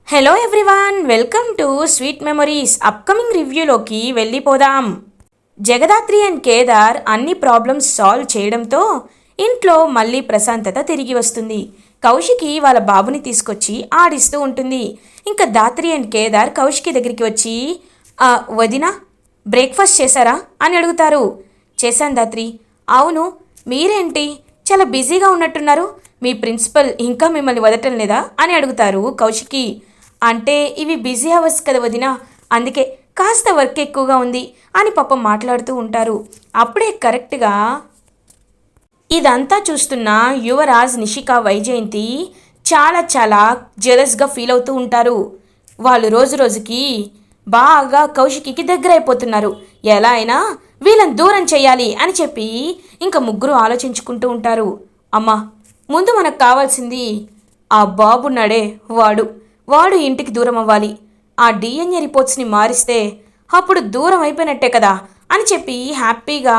Hello everyone, welcome to sweet memories. Upcoming రివ్యూలోకి వెళ్ళిపోదాం. Jagadhatri and Kedar అన్ని ప్రాబ్లమ్స్ సాల్వ్ చేయడంతో ఇంట్లో మళ్ళీ ప్రశాంతత తిరిగి వస్తుంది. కౌశికి వాళ్ళ బాబుని తీసుకొచ్చి ఆడిస్తూ ఉంటుంది. ఇంకా దాత్రి అండ్ కేదార్ కౌశికి దగ్గరికి వచ్చి వదిన బ్రేక్ఫాస్ట్ చేశారా అని అడుగుతారు. చేశాను దాత్రి. అవును, మీరేంటి చాలా బిజీగా ఉన్నట్టున్నారు, మీ ప్రిన్సిపల్ ఇంకా మిమ్మల్ని వదటం లేదా అని అడుగుతారు కౌశికి. అంటే ఇవి బిజీ అవర్స్ కదా వదిన, అందుకే కాస్త వర్క్ ఎక్కువగా ఉంది అని పాపం మాట్లాడుతూ ఉంటారు. అప్పుడే కరెక్ట్గా ఇదంతా చూస్తున్న యువరాజ్, నిషిక, వైజయంతి చాలా చాలా జెలస్గా ఫీల్ అవుతూ ఉంటారు. వాళ్ళు రోజు రోజుకి బాగా కౌశికి దగ్గర అయిపోతున్నారు. ఎలా అయినా వీళ్ళని దూరం చేయాలి అని చెప్పి ఇంకా ముగ్గురు ఆలోచించుకుంటూ ఉంటారు. అమ్మా, ముందు మనకు కావాల్సింది ఆ బాబున్నాడే వాడు ఇంటికి దూరం అవ్వాలి. ఆ డిఎన్ఏ రిపోర్ట్స్ని మారిస్తే అప్పుడు దూరం అయిపోయినట్టే కదా అని చెప్పి హ్యాపీగా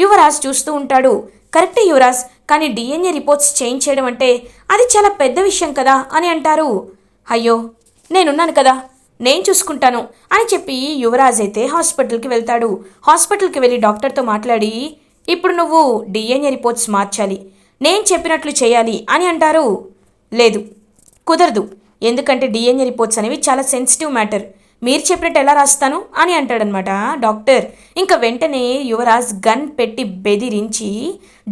యువరాజ్ చూస్తూ ఉంటాడు. కరెక్టే యువరాజ్, కానీ డిఎన్ఏ రిపోర్ట్స్ చేంజ్ చేయడం అంటే అది చాలా పెద్ద విషయం కదా అని అంటారు. అయ్యో, నేనున్నాను కదా, నేను చూసుకుంటాను అని చెప్పి యువరాజ్ అయితే హాస్పిటల్కి వెళ్తాడు. హాస్పిటల్కి వెళ్ళి డాక్టర్తో మాట్లాడి ఇప్పుడు నువ్వు డిఎన్ఏ రిపోర్ట్స్ మార్చాలి, నేను చెప్పినట్లు చేయాలి అని అంటారు. లేదు, కుదరదు, ఎందుకంటే డిఎన్ఏ రిపోర్ట్స్ అనేవి చాలా సెన్సిటివ్ మ్యాటర్, మీరు చెప్పినట్టు ఎలా రాస్తాను అని అంటాడనమాట డాక్టర్. ఇంకా వెంటనే యువరాజ్ గన్ పెట్టి బెదిరించి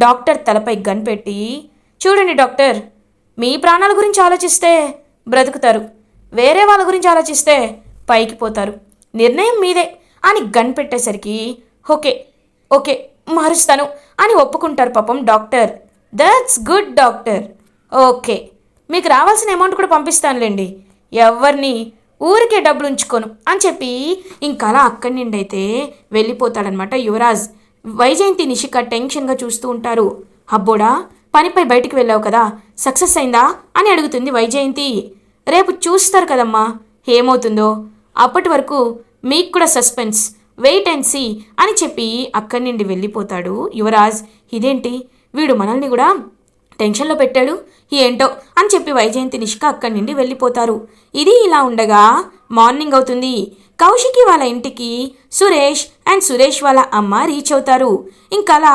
డాక్టర్ తలపై గన్ పెట్టి, చూడండి డాక్టర్, మీ ప్రాణాల గురించి ఆలోచిస్తే బ్రతుకుతారు, వేరే వాళ్ళ గురించి ఆలోచిస్తే పైకి పోతారు, నిర్ణయం మీదే అని గన్ పెట్టేసరికి ఓకే ఓకే మారుస్తాను అని ఒప్పుకుంటారు పాపం doctor. That's good doctor, okay, మీకు రావాల్సిన అమౌంట్ కూడా పంపిస్తానులేండి, ఎవరిని ఊరికే డబ్బులు ఉంచుకోను అని చెప్పి ఇంకా అలా అక్కడి నుండి అయితే వెళ్ళిపోతాడనమాట యువరాజ్. వైజయంతి, నిషిక టెన్షన్గా చూస్తూ ఉంటారు. అబ్బోడా, పనిపై బయటికి వెళ్ళావు కదా, సక్సెస్ అయిందా అని అడుగుతుంది వైజయంతి. రేపు చూస్తారు కదమ్మా ఏమవుతుందో, అప్పటి వరకు మీకు కూడా సస్పెన్స్, వెయిట్ అండ్ సీ అని చెప్పి అక్కడి నుండి వెళ్ళిపోతాడు యువరాజ్. ఇదేంటి వీడు మనల్ని కూడా టెన్షన్లో పెట్టాడు ఏంటో అని చెప్పి వైజయంతి, నిషిక అక్కడి నుండి వెళ్ళిపోతారు. ఇది ఇలా ఉండగా మార్నింగ్ అవుతుంది. కౌశికి వాళ్ళ ఇంటికి సురేష్ అండ్ సురేష్ వాళ్ళ అమ్మ రీచ్ అవుతారు. ఇంకలా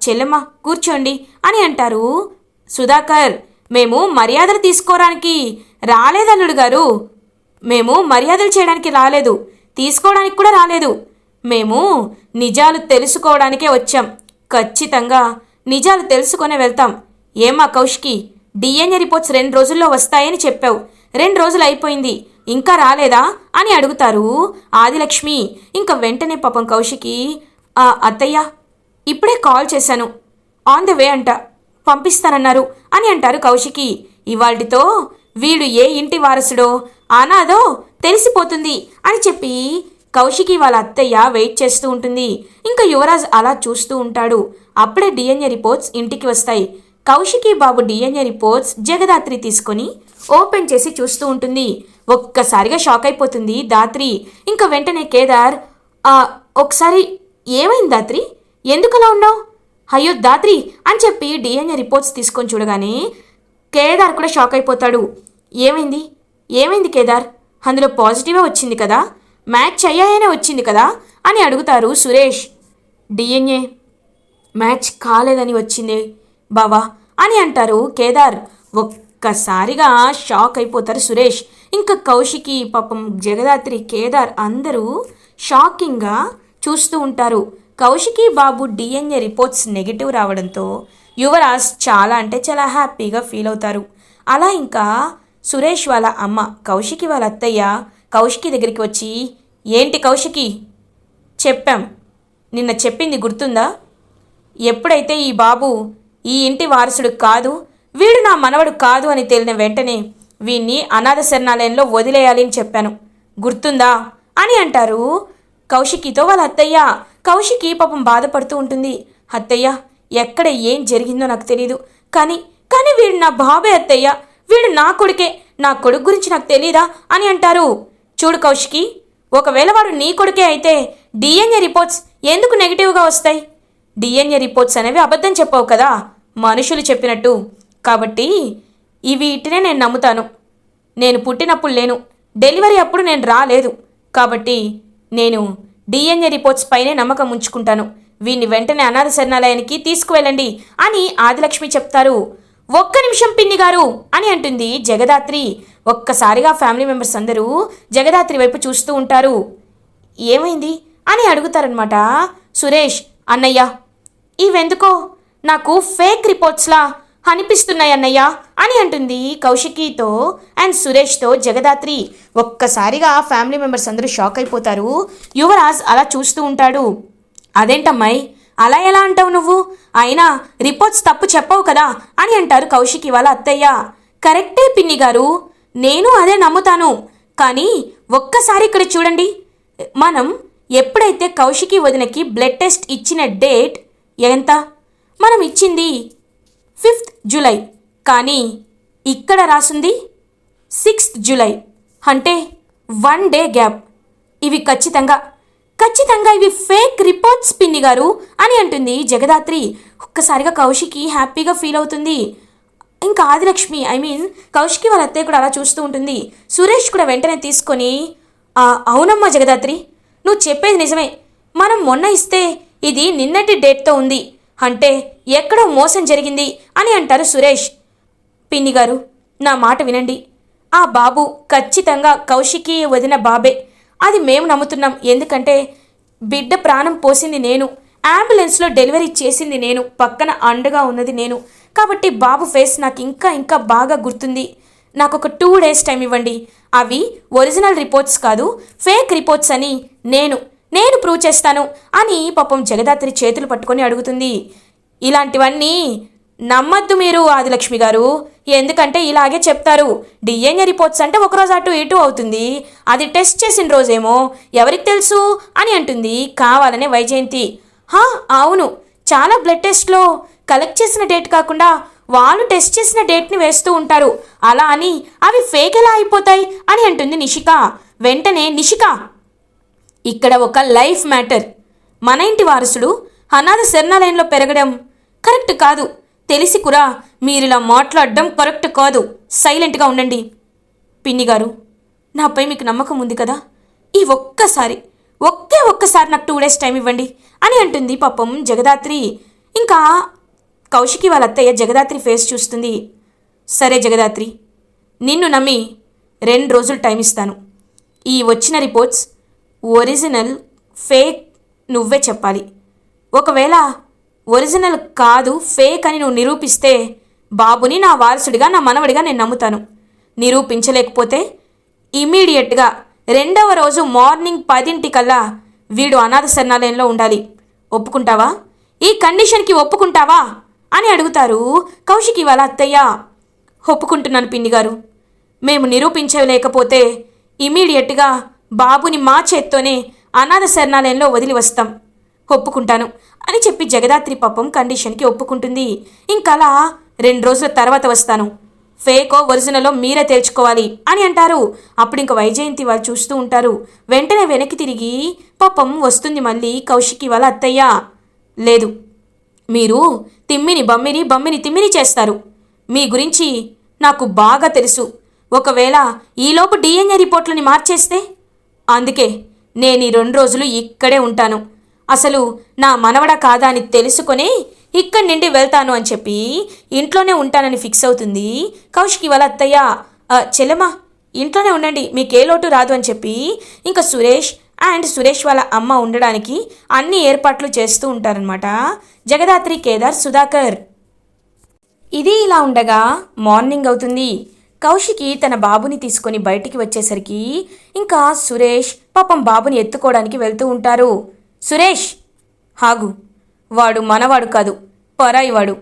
చెల్లెమ్మ కూర్చోండి అని అంటారు. సుధాకర్, మేము మర్యాదలు తీసుకోవడానికి రాలేదు అల్లుడు గారు, మేము మర్యాదలు చేయడానికి రాలేదు, తీసుకోవడానికి కూడా రాలేదు, మేము నిజాలు తెలుసుకోవడానికే వచ్చాం, ఖచ్చితంగా నిజాలు తెలుసుకొనే వెళ్తాం. ఏమా కౌశికి, డిఎన్ఏ రిపోర్ట్స్ 2 రోజుల్లో వస్తాయని చెప్పావు, 2 రోజులు అయిపోయింది, ఇంకా రాలేదా అని అడుగుతారు ఆదిలక్ష్మి. ఇంకా వెంటనే పాపం కౌశికి, అత్తయ్య ఇప్పుడే కాల్ చేశాను, ఆన్ ద వే అంట, పంపిస్తానన్నారు అని అంటారు కౌశికి. ఇవాల్టితో వీడు ఏ ఇంటి వారసుడో అనాదో తెలిసిపోతుంది అని చెప్పి కౌశికి వాళ్ళ అత్తయ్య వెయిట్ చేస్తూ ఉంటుంది. ఇంకా యువరాజ్ అలా చూస్తూ ఉంటాడు. అప్పుడే డిఎన్ఏ రిపోర్ట్స్ ఇంటికి వస్తాయి. కౌశికి బాబు డిఎన్ఏ రిపోర్ట్స్ జగదాత్రి తీసుకొని ఓపెన్ చేసి చూస్తూ ఉంటుంది. ఒక్కసారిగా షాక్ అయిపోతుంది దాత్రి. ఇంకా వెంటనే కేదార్, ఒకసారి ఏమైంది దాత్రి, ఎందుకలా ఉన్నావు, అయ్యో దాత్రి అని చెప్పి డిఎన్ఏ రిపోర్ట్స్ తీసుకొని చూడగానే కేదార్ కూడా షాక్ అయిపోతాడు. ఏమైంది ఏమైంది కేదార్, అందులో పాజిటివే వచ్చింది కదా, మ్యాచ్ అయ్యాయనే వచ్చింది కదా అని అడుగుతారు సురేష్. డిఎన్ఏ మ్యాచ్ కాలేదని వచ్చింది బావా అని అంటారు కేదార్. ఒక్కసారిగా షాక్ అయిపోతారు సురేష్. ఇంకా కౌశికి, పాపం జగదాత్రి, కేదార్ అందరూ షాకింగ్గా చూస్తూ ఉంటారు. కౌశికి బాబు డిఎన్ఏ రిపోర్ట్స్ నెగిటివ్ రావడంతో యువరాజ్ చాలా అంటే చాలా హ్యాపీగా ఫీల్ అవుతారు. అలా ఇంకా సురేష్ వాళ్ళ అమ్మ కౌశికి వాళ్ళ అత్తయ్య కౌశికి దగ్గరికి వచ్చి, ఏంటి కౌశికి, చెప్పాం, నిన్న చెప్పింది గుర్తుందా, ఎప్పుడైతే ఈ బాబు ఈ ఇంటి వారసుడు కాదు, వీడు నా మనవడు కాదు అని తేలిన వెంటనే వీణ్ణి అనాథ శరణాలయంలో వదిలేయాలి అని చెప్పాను, గుర్తుందా అని అంటారు కౌశికితో వాళ్ళ అత్తయ్య. కౌశికి పాపం బాధపడుతూ ఉంటుంది. అత్తయ్య, ఎక్కడ ఏం జరిగిందో నాకు తెలియదు, కానీ వీడు నా బాబే అత్తయ్య, వీడు నా కొడుకే, నా కొడుకు గురించి నాకు తెలీదా అని అంటారు. చూడు కౌశికి, ఒకవేళ వాడు నీ కొడుకే అయితే డిఎన్ఏ రిపోర్ట్స్ ఎందుకు నెగిటివ్గా వస్తాయి, డిఎన్ఏ రిపోర్ట్స్ అనేవి అబద్ధం చెప్పావు కదా మనుషులు చెప్పినట్టు, కాబట్టి వీటినే నేను నమ్ముతాను, నేను పుట్టినప్పుడు లేను, డెలివరీ అప్పుడు నేను రాలేదు. కాబట్టి నేను డిఎన్ఏ రిపోర్ట్స్ పైనే నమ్మకం ఉంచుకుంటాను. వీడిని వెంటనే అనాథ శరణాలయానికి తీసుకువెళ్ళండి అని ఆదిలక్ష్మి చెప్తారు. ఒక్క నిమిషం పిన్ని గారు అని అంటుంది జగదాత్రి. ఒక్కసారిగా ఫ్యామిలీ మెంబర్స్ అందరూ జగదాత్రి వైపు చూస్తూ ఉంటారు. ఏమైంది అని అడుగుతారనమాట. సురేష్, అన్నయ్య, ఇవెందుకో నాకు ఫేక్ రిపోర్ట్స్లా అనిపిస్తున్నాయి అన్నయ్య అని అంటుంది కౌశికితో అండ్ సురేష్తో జగదాత్రి. ఒక్కసారిగా ఫ్యామిలీ మెంబర్స్ అందరూ షాక్ అయిపోతారు. యువరాజ్ అలా చూస్తూ ఉంటాడు. అదేంటమ్మాయి, అలా ఎలా అంటావు నువ్వు? అయినా రిపోర్ట్స్ తప్పు చెప్పవు కదా అని అంటారు కౌశికి వాళ్ళ అత్తయ్య. కరెక్టే పిన్ని గారు, నేను అదే నమ్ముతాను. కానీ ఒక్కసారి ఇక్కడ చూడండి. మనం ఎప్పుడైతే కౌశికి వదినకి బ్లడ్ టెస్ట్ ఇచ్చిన డేట్ ఎంత? మనం ఇచ్చింది 5th జూలై, కానీ ఇక్కడ రాసుంది 6th జూలై. అంటే 1 డే గ్యాప్. ఇవి ఖచ్చితంగా ఇవి ఫేక్ రిపోర్ట్స్ పిన్ని గారు అని అంటుంది జగదాత్రి. ఒక్కసారిగా కౌశికి హ్యాపీగా ఫీల్ అవుతుంది. ఇంకా ఆదిలక్ష్మి కౌశికి వాళ్ళ అత్తయ్య కూడా అలా చూస్తూ ఉంటుంది. సురేష్ కూడా వెంటనే తీసుకొని, అవునమ్మా జగదాత్రి, నువ్వు చెప్పేది నిజమే. మనం మొన్న ఇస్తే ఇది నిన్నటి డేట్తో ఉంది. అంటే ఎక్కడో మోసం జరిగింది అని అంటారు సురేష్. పిన్ని గారు, నా మాట వినండి. ఆ బాబు ఖచ్చితంగా కౌశికి వదిన బాబే. అది మేము నమ్ముతున్నాం. ఎందుకంటే బిడ్డ ప్రాణం పోసింది నేను, అంబులెన్స్లో డెలివరీ చేసింది నేను, పక్కన అండగా ఉన్నది నేను. కాబట్టి బాబు ఫేస్ నాకు ఇంకా బాగా గుర్తుంది. నాకు ఒక 2 days టైం ఇవ్వండి. అవి ఒరిజినల్ రిపోర్ట్స్ కాదు, ఫేక్ రిపోర్ట్స్ అని నేను ప్రూవ్ చేస్తాను అని పాపం జగదాత్రి చేతులు పట్టుకొని అడుగుతుంది. ఇలాంటివన్నీ నమ్మద్దు మీరు ఆదిలక్ష్మి గారు. ఎందుకంటే ఇలాగే చెప్తారు. డిఎన్ఏ రిపోర్ట్స్ అంటే ఒకరోజు అటు ఇటు అవుతుంది. అది టెస్ట్ చేసిన రోజేమో ఎవరికి తెలుసు అని అంటుంది కావాలనే వైజయంతి. అవును, చాలా బ్లడ్ టెస్ట్లో కలెక్ట్ చేసిన డేట్ కాకుండా వాళ్ళు టెస్ట్ చేసిన డేట్ని వేస్తూ ఉంటారు. అలా అని అవి ఫేక్ ఎలా అయిపోతాయి అని అంటుంది నిషిక. వెంటనే నిషిక, ఇక్కడ ఒక లైఫ్ మ్యాటర్. మన ఇంటి వారసుడు అనాథ శరణాలయంలో పెరగడం కరెక్ట్ కాదు. తెలిసి కూడా మీరిలా మాట్లాడడం కరెక్ట్ కాదు. సైలెంట్గా ఉండండి. పిన్ని గారు, నాపై మీకు నమ్మకం ఉంది కదా? ఈ ఒక్కసారి నాకు 2 days టైం ఇవ్వండి అని అంటుంది పాపం జగదాత్రి. ఇంకా కౌశికి వాళ్ళ అత్తయ్య జగదాత్రి ఫేస్ చూస్తుంది. సరే జగదాత్రి, నిన్ను నమ్మి 2 రోజులు టైం ఇస్తాను. ఈ వచ్చిన రిపోర్ట్స్ ఒరిజినల్ ఫేక్ నువ్వే చెప్పాలి. ఒకవేళ ఒరిజినల్ కాదు ఫేక్ అని నువ్వు నిరూపిస్తే బాబుని నా వారసుడిగా, నా మనవడిగా నేను నమ్ముతాను. నిరూపించలేకపోతే ఇమీడియట్గా 2వ రోజు మార్నింగ్ 10 వీడు అనాథ శరణాలయంలో ఉండాలి. ఒప్పుకుంటావా? ఈ కండిషన్కి ఒప్పుకుంటావా అని అడుగుతారు కౌశికి వాళ్ళ అత్తయ్య. ఒప్పుకుంటున్నాను పిన్ని గారు. మేము నిరూపించలేకపోతే ఇమీడియట్గా బాబుని మా చేత్తోనే అనాథ శరణాలయంలో వదిలి వస్తాం. ఒప్పుకుంటాను అని చెప్పి జగదాత్రి పాపం కండిషన్కి ఒప్పుకుంటుంది. ఇంకలా 2 రోజుల తర్వాత వస్తాను. ఫేకో ఒరిజినలో మీరే తేల్చుకోవాలి అని అంటారు. అప్పుడు ఇంక వైజయంతి వాళ్ళు చూస్తూ ఉంటారు. వెంటనే వెనక్కి తిరిగి పాపం వస్తుంది మళ్ళీ కౌశికి వాళ్ళ అత్తయ్య. లేదు, మీరు తిమ్మిని బమ్మిని తిమ్మిని చేస్తారు. మీ గురించి నాకు బాగా తెలుసు. ఒకవేళ ఈలోపు డిఎన్ఏ రిపోర్ట్లని మార్చేస్తే? అందుకే నేను ఈ 2 రోజులు ఇక్కడే ఉంటాను. అసలు నా మనవడ కాదా అని తెలుసుకొని ఇక్కడి నుండి వెళ్తాను అని చెప్పి ఇంట్లోనే ఉంటానని ఫిక్స్ అవుతుంది కౌశికి వాళ్ళ అత్తయ్య. చెల్లెమ్మా, ఇంట్లోనే ఉండండి, మీకే లోటు రాదు అని చెప్పి ఇంకా సురేష్ వాళ్ళ అమ్మ ఉండడానికి అన్ని ఏర్పాట్లు చేస్తూ ఉంటారనమాట జగదాత్రి, కేదార్, సుధాకర్. ఇది ఇలా ఉండగా మార్నింగ్ అవుతుంది. కౌశికి తన బాబుని తీసుకొని బయటికి వచ్చేసరికి ఇంకా సురేష్ పాపం బాబుని ఎత్తుకోవడానికి వెళ్తూ ఉంటారు. సురేష్, హాగు, వాడు మనవాడు కాదు, పరాయివాడు.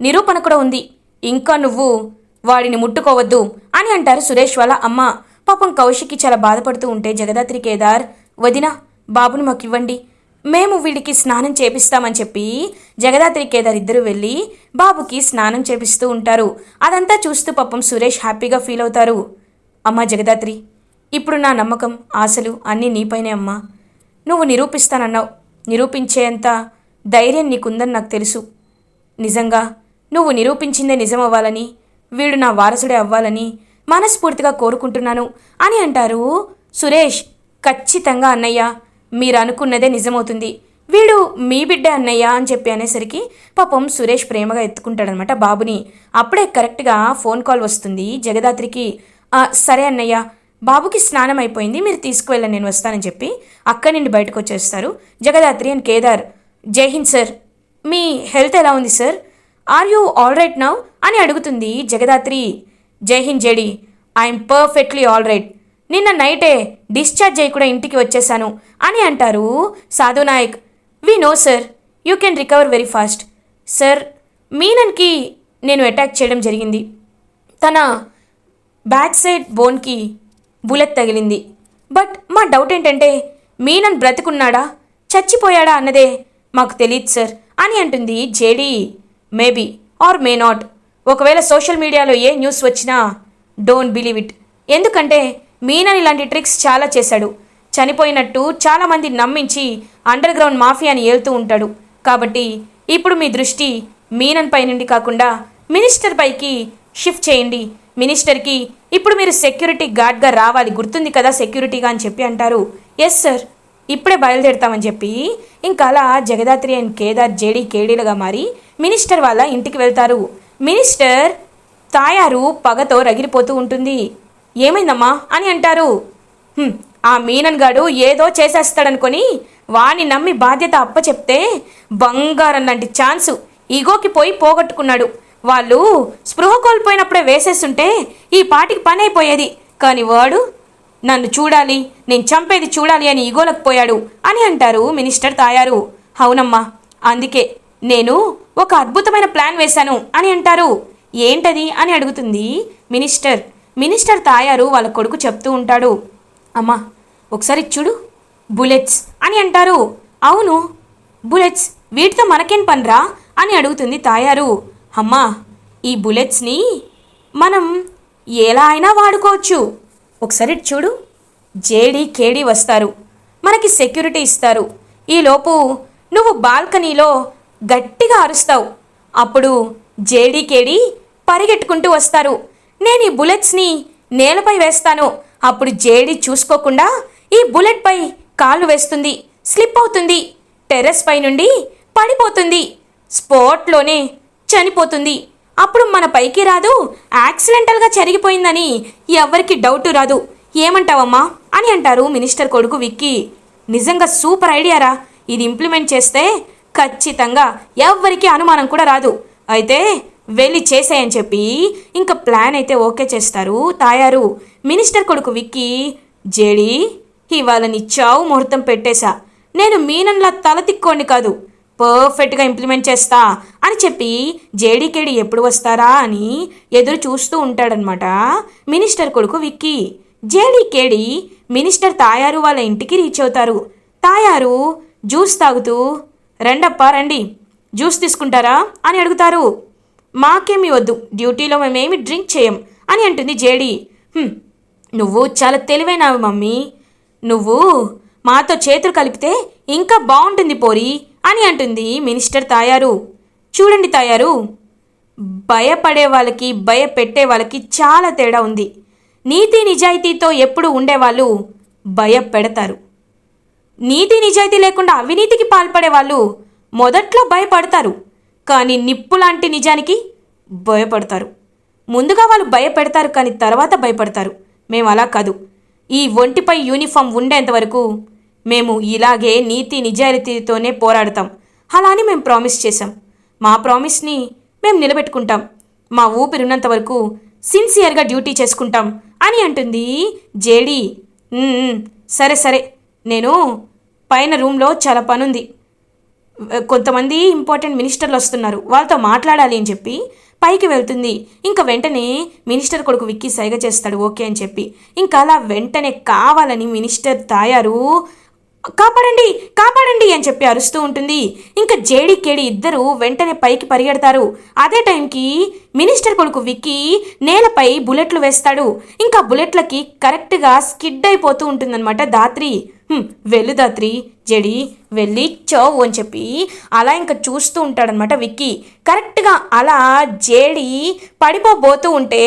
నిరూపణ కూడా ఉంది. ఇంకా నువ్వు వాడిని ముట్టుకోవద్దు అని అంటారు సురేష్ వాళ్ళ అమ్మ. పాపం కౌశికి చాలా బాధపడుతూ ఉంటే జగదాత్రి, కేదార్, వదినా, బాబుని మాకు ఇవ్వండి, మేము వీడికి స్నానం చేపిస్తామని చెప్పి జగదాత్రి, కేదార్ ఇద్దరు వెళ్ళి బాబుకి స్నానం చేపిస్తూ ఉంటారు. అదంతా చూస్తూ పాపం సురేష్ హ్యాపీగా ఫీల్ అవుతారు. అమ్మా జగదాత్రి, ఇప్పుడు నా నమ్మకం, ఆశలు అన్నీ నీపైనే అమ్మా. నువ్వు నిరూపిస్తానన్నావు. నిరూపించేంత ధైర్యం నీకుందని నాకు తెలుసు. నిజంగా నువ్వు నిరూపించిందే నిజం అవ్వాలని, వీడు నా వారసుడే అవ్వాలని మనస్ఫూర్తిగా కోరుకుంటున్నాను అని అంటారు సురేష్. ఖచ్చితంగా అన్నయ్య, మీరు అనుకున్నదే నిజమవుతుంది, వీడు మీ బిడ్డే అన్నయ్య అని చెప్పి అనేసరికి పాపం సురేష్ ప్రేమగా ఎత్తుకుంటాడనమాట బాబుని. అప్పుడే కరెక్ట్గా ఫోన్ కాల్ వస్తుంది జగదాత్రికి. సరే అన్నయ్య, బాబుకి స్నానం అయిపోయింది, మీరు తీసుకువెళ్ళండి, నేను వస్తానని చెప్పి అక్కడి నుండి బయటకు వచ్చేస్తారు జగదాత్రి అండ్ కేదార్. జై హింద్ సార్, మీ హెల్త్ ఎలా ఉంది sir? Are you all right now అని అడుగుతుంది Jagadhatri. Jai Hind JD, I'm perfectly all right, నిన్న నైటే డిశ్చార్జ్ అయ్యి కూడా ఇంటికి వచ్చేసాను అని అంటారు Sadhunayak. We know sir, you can recover very fast. Sir, మీనన్కి నేను అటాక్ చేయడం జరిగింది, తన బ్యాక్ సైడ్ బోన్కి బుల్లెట్ తగిలింది. బట్ మా డౌట్ ఏంటంటే మీనన్ బ్రతుకున్నాడా చచ్చిపోయాడా అన్నదే మాకు తెలియదు సార్ అని అంటుంది JD. Maybe or may not. ఒకవేళ సోషల్ మీడియాలో ఏ న్యూస్ వచ్చినా డోంట్ బిలీవ్ ఇట్. ఎందుకంటే మీనన్ ఇలాంటి ట్రిక్స్ చాలా చేశాడు. చనిపోయినట్టు చాలామంది నమ్మించి అండర్ గ్రౌండ్ మాఫియాని ఏలుతూ ఉంటాడు. కాబట్టి ఇప్పుడు మీ దృష్టి మీనన్ పై నుండి కాకుండా మినిస్టర్ పైకి షిఫ్ట్ చేయండి. మినిస్టర్కి ఇప్పుడు మీరు సెక్యూరిటీ గార్డ్గా రావాలి, గుర్తుంది కదా సెక్యూరిటీగా అని చెప్పి అంటారు. ఎస్ సార్, ఇప్పుడే బయలుదేరుతామని చెప్పి ఇంకా అలా జగదాత్రి అండ్ కేదార్ జేడీ కేడీలుగా మారి మినిస్టర్ వాళ్ళ ఇంటికి వెళ్తారు. మినిస్టర్ తాయారు పగతో రగిలిపోతూ ఉంటుంది. ఏమైందమ్మా అని అంటారు. ఆ మీనన్ గాడు ఏదో చేసేస్తాడనుకొని వాణ్ణి నమ్మి బాధ్యత అప్పచెప్తే బంగారం లాంటి ఛాన్సు ఈగోకి పోయి పోగొట్టుకున్నాడు. వాళ్ళు స్పృహ కోల్పోయినప్పుడే వేసేస్తుంటే ఈ పాటికి పని అయిపోయేది. కానీ వాడు నన్ను చూడాలి, నేను చంపేది చూడాలి అని ఈగోలకు పోయాడు అని అంటారు మినిస్టర్ తాయారు. అవునమ్మా, అందుకే నేను ఒక అద్భుతమైన ప్లాన్ వేశాను అని అంటారు. ఏంటది అని అడుగుతుంది మినిస్టర్. మినిస్టర్ తాయారు వాళ్ళ కొడుకు చెప్తూ ఉంటాడు. అమ్మా ఒకసారి చూడు, బుల్లెట్స్ అని అంటారు. అవును బుల్లెట్స్, వీటితో మనకేం పనిరా అని అడుగుతుంది తాయారు. అమ్మా ఈ బుల్లెట్స్ని మనం ఎలా అయినా వాడుకోవచ్చు. ఒకసారి చూడు, జేడీ కేడీ వస్తారు, మనకి సెక్యూరిటీ ఇస్తారు. ఈలోపు నువ్వు బాల్కనీలో గట్టిగా అరుస్తావు. అప్పుడు జేడీ కేడీ పరిగెట్టుకుంటూ వస్తారు. నేను ఈ బుల్లెట్స్ని నేలపై వేస్తాను. అప్పుడు జేడీ చూసుకోకుండా ఈ బుల్లెట్పై కాళ్ళు వేస్తుంది, స్లిప్ అవుతుంది, టెర్రస్ పై నుండి పడిపోతుంది, స్పాట్లోనే చనిపోతుంది. అప్పుడు మన పైకి రాదు, యాక్సిడెంటల్గా జరిగిపోయిందని ఎవరికి డౌట్ రాదు. ఏమంటావమ్మా అని అంటారు మినిస్టర్ కొడుకు విక్కీ. నిజంగా సూపర్ ఐడియారా, ఇది ఇంప్లిమెంట్ చేస్తే ఖచ్చితంగా ఎవ్వరికీ అనుమానం కూడా రాదు. అయితే వెళ్ళి చేసేయని చెప్పి ఇంకా ప్లాన్ అయితే ఓకే చేస్తారు తాయారు. మినిస్టర్ కొడుకు విక్కీ, జేడీ ఇవాళ నీ చావు ముహూర్తం పెట్టేశా, నేను మీనన్లా తల తిక్కోండి కాదు, పర్ఫెక్ట్గా ఇంప్లిమెంట్ చేస్తా అని చెప్పి జేడీకేడి ఎప్పుడు వస్తారా అని ఎదురు చూస్తూ ఉంటాడనమాట మినిస్టర్ కొడుకు విక్కీ. జేడీకేడి మినిస్టర్ తాయారు వాళ్ళ ఇంటికి రీచ్ అవుతారు. తాయారు జ్యూస్ తాగుతూ, రండప్పా రండి, జ్యూస్ తీసుకుంటారా అని అడుగుతారు. మాకేమీ వద్దు, డ్యూటీలో మేమేమి డ్రింక్ చేయం అని అంటుంది జేడీ. నువ్వు చాలా తెలివైనవి మమ్మీ, నువ్వు మాతో చేతులు కలిపితే ఇంకా బాగుంటుంది పోరి అని అంటుంది మినిస్టర్ తాయారు. చూడండి తాయారు, భయపడే వాళ్ళకి భయపెట్టే వాళ్ళకి చాలా తేడా ఉంది. నీతి నిజాయితీతో ఎప్పుడు ఉండేవాళ్ళు భయపెడతారు. నీతి నిజాయితీ లేకుండా అవినీతికి పాల్పడే వాళ్ళు మొదట్లో భయపడతారు, కానీ నిప్పు లాంటి నిజానికి భయపడతారు. ముందుగా వాళ్ళు భయపెడతారు కానీ తర్వాత భయపడతారు. మేము అలా కాదు. ఈ ఒంటిపై యూనిఫామ్ ఉండేంత వరకు మేము ఇలాగే నీతి నిజాయితీతోనే పోరాడతాం. అలా అని మేము ప్రామిస్ చేశాం. మా ప్రామిస్ని మేము నిలబెట్టుకుంటాం. మా ఊపిరినంత వరకు సిన్సియర్గా డ్యూటీ చేసుకుంటాం అని అంటుంది జేడీ. సరే సరే, నేను పైన రూమ్లో చాలా పనుంది, కొంతమంది ఇంపార్టెంట్ మినిస్టర్లు వస్తున్నారు, వాళ్ళతో మాట్లాడాలి అని చెప్పి పైకి వెళ్తుంది. ఇంకా వెంటనే మినిస్టర్ కొడుకు విక్కీ సైగ చేస్తాడు ఓకే అని చెప్పి. ఇంకా అలా వెంటనే కావాలని మినిస్టర్ తాయారు కాపాడండి కాపాడండి అని చెప్పి అరుస్తూ ఉంటుంది. ఇంకా జేడీ కేడీ ఇద్దరు వెంటనే పైకి పరిగెడతారు. అదే టైంకి మినిస్టర్ కొడుకు విక్కీ నేలపై బుల్లెట్లు వేస్తాడు. ఇంకా బుల్లెట్లకి కరెక్ట్గా స్కిడ్ అయిపోతూ ఉంటుందన్నమాట దాత్రి. వెళ్ళు దాత్రి, జెడి వెళ్ళి చావు అని చెప్పి అలా ఇంకా చూస్తూ ఉంటాడనమాట విక్కీ. కరెక్ట్గా అలా జేడి పడిపోబోతూ ఉంటే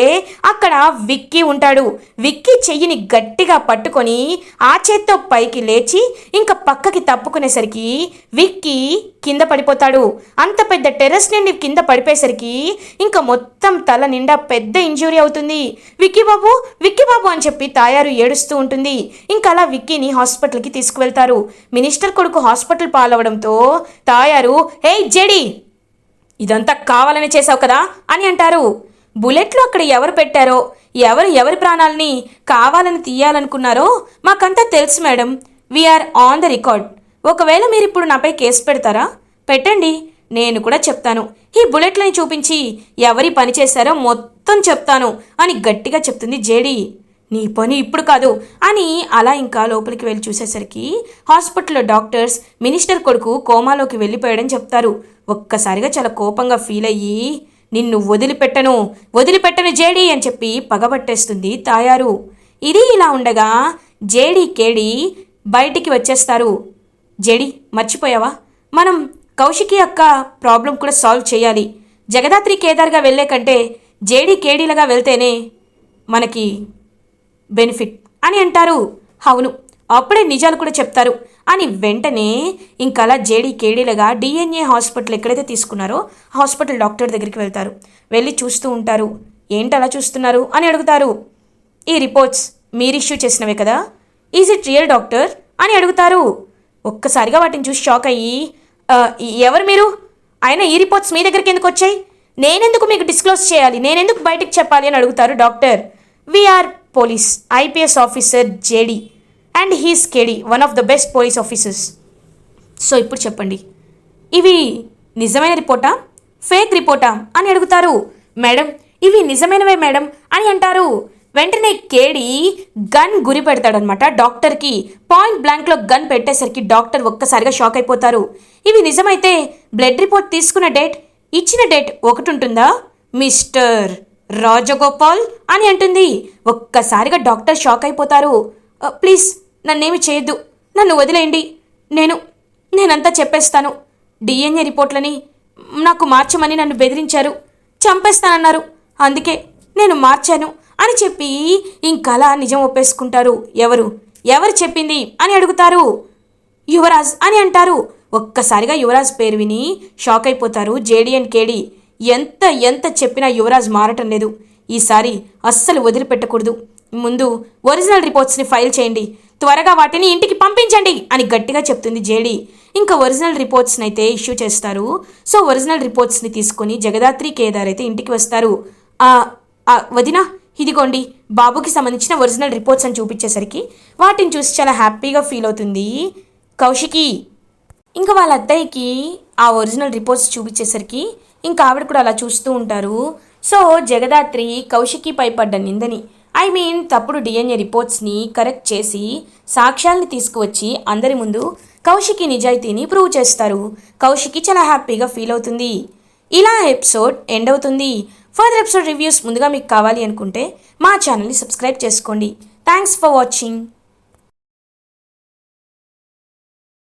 అక్కడ విక్కీ ఉంటాడు. విక్కీ చెయ్యిని గట్టిగా పట్టుకొని ఆ చేత్తో పైకి లేచి ఇంకా పక్కకి తప్పుకునేసరికి విక్కీ కింద పడిపోతాడు. అంత పెద్ద టెర్రస్ నుండి కింద పడిపోయేసరికి ఇంకా మొత్తం తల నిండా పెద్ద ఇంజురీ అవుతుంది. విక్కీ బాబు విక్కీ బాబు అని చెప్పి తాయారు ఏడుస్తూ ఉంటుంది. ఇంకా అలా విక్కీని హాస్పిటల్కి తీసుకువెళ్తారు. మినిస్టర్ కొడుకు హాస్పిటల్ పాలవడంతో తాయారు, హే జేడి ఇదంతా కావాలని చేసావు కదా అని అంటారు. బుల్లెట్లు అక్కడ ఎవరు పెట్టారో, ఎవరి ప్రాణాలని కావాలని తీయాలనుకున్నారో మాకంతా తెలుసు madam. We are on the record. ఒకవేళ మీరు ఇప్పుడు నాపై కేసు పెడతారా? పెట్టండి, నేను కూడా చెప్తాను. ఈ బుల్లెట్లని చూపించి ఎవరి పని చేశారో మొత్తం చెప్తాను అని గట్టిగా చెప్తుంది జేడి. నీ పని ఇప్పుడు కాదు అని అలా ఇంకా లోపలికి వెళ్ళి చూసేసరికి హాస్పిటల్లో డాక్టర్స్ మినిస్టర్ కొడుకు కోమాలోకి వెళ్ళిపోయాడని చెప్తారు. ఒక్కసారిగా చాలా కోపంగా ఫీల్ అయ్యి, నిన్ను వదిలిపెట్టను జేడి అని చెప్పి పగబట్టేస్తుంది తాయారు. ఇది ఇలా ఉండగా జేడి కేడి బయటికి వచ్చేస్తారు. జేడి మర్చిపోయావా, మనం కౌశికి అక్క ప్రాబ్లం కూడా సాల్వ్ చేయాలి. జగదాత్రి కేదార్గా వెళ్ళే కంటే జేడి కేడీలుగా వెళ్తేనే మనకి బెనిఫిట్ అని అంటారు. అవును, అప్పుడే నిజాలు కూడా చెప్తారు అని వెంటనే ఇంకలా జేడీ కేడీలుగా డిఎన్ఏ హాస్పిటల్ ఎక్కడైతే తీసుకున్నారో హాస్పిటల్ డాక్టర్ దగ్గరికి వెళ్తారు. వెళ్ళి చూస్తూ ఉంటారు. ఏంటి అలా చూస్తున్నారు అని అడుగుతారు. ఈ రిపోర్ట్స్ మీరు ఇష్యూ చేసినవే కదా, ఈజ్ ఇట్ రియల్ డాక్టర్ అని అడుగుతారు. ఒక్కసారిగా వాటిని చూసి షాక్ అయ్యి, ఎవరు మీరు, అయినా ఈ రిపోర్ట్స్ మీ దగ్గరికి ఎందుకు వచ్చాయి, నేనెందుకు మీకు డిస్క్లోజ్ చేయాలి, నేనెందుకు బయటికి చెప్పాలి అని అడుగుతారు doctor. We're police IPS officer JD and he's KD, one of the best police officers. So ఇప్పుడు చెప్పండి, ఇవి నిజమైన రిపోర్టా ఫేక్ రిపోర్టా అని అడుగుతారు. మేడం ఇవి నిజమైనవే మేడం అని అంటారు. వెంటనే కేడి గన్ గురి పెడతాడనమాట డాక్టర్కి. పాయింట్ బ్లాంక్లో గన్ పెట్టేసరికి డాక్టర్ ఒక్కసారిగా షాక్ అయిపోతారు. ఇవి నిజమైతే బ్లడ్ రిపోర్ట్ తీసుకున్న డేట్, ఇచ్చిన డేట్ ఒకటి ఉంటుందా మిస్టర్ రాజగోపాల్ అని అంటుంది. ఒక్కసారిగా డాక్టర్ షాక్ అయిపోతారు. ప్లీజ్ నన్నేమి చేయొద్దు, నన్ను వదిలేయండి, నేనంతా చెప్పేస్తాను. డిఎన్ఏ రిపోర్ట్లని నాకు మార్చమని నన్ను బెదిరించారు, చంపేస్తానన్నారు, అందుకే నేను మార్చాను అని చెప్పి ఇంకలా నిజం ఒప్పేసుకుంటారు. ఎవరు చెప్పింది అని అడుగుతారు. యువరాజ్ అని అంటారు. ఒక్కసారిగా యువరాజ్ పేరు విని షాక్ అయిపోతారు జేడీ అండ్ కేడీ. ఎంత చెప్పినా యువరాజ్ మారటం లేదు. ఈసారి అస్సలు వదిలిపెట్టకూడదు. ముందు ఒరిజినల్ రిపోర్ట్స్ని ఫైల్ చేయండి, త్వరగా వాటిని ఇంటికి పంపించండి అని గట్టిగా చెప్తుంది జేడీ. ఇంకా ఒరిజినల్ రిపోర్ట్స్ని అయితే ఇష్యూ చేస్తారు. సో ఒరిజినల్ రిపోర్ట్స్ని తీసుకొని జగదాత్రి కేదార్ అయితే ఇంటికి వస్తారు. వదినా ఇదిగోండి బాబుకి సంబంధించిన ఒరిజినల్ రిపోర్ట్స్ అని చూపించేసరికి వాటిని చూసి చాలా హ్యాపీగా ఫీల్ అవుతుంది కౌశికి. ఇంకా వాళ్ళ అత్తయ్యకి ఆ ఒరిజినల్ రిపోర్ట్స్ చూపించేసరికి ఇంకా ఆవిడ కూడా అలా చూస్తూ ఉంటారు. సో జగదాత్రి కౌశికిపై పడ్డ నిందని, తప్పుడు డిఎన్ఏ రిపోర్ట్స్ని కరెక్ట్ చేసి సాక్ష్యాల్ని తీసుకువచ్చి అందరి ముందు కౌశికి నిజాయితీని ప్రూవ్ చేస్తారు. కౌశికి చాలా హ్యాపీగా ఫీల్ అవుతుంది. ఇలా ఎపిసోడ్ ఎండ్ అవుతుంది. ఫర్దర్ ఎపిసోడ్ రివ్యూస్ ముందుగా మీకు కావాలి అనుకుంటే మా ఛానల్ని సబ్స్క్రైబ్ చేసుకోండి. Thanks for watching.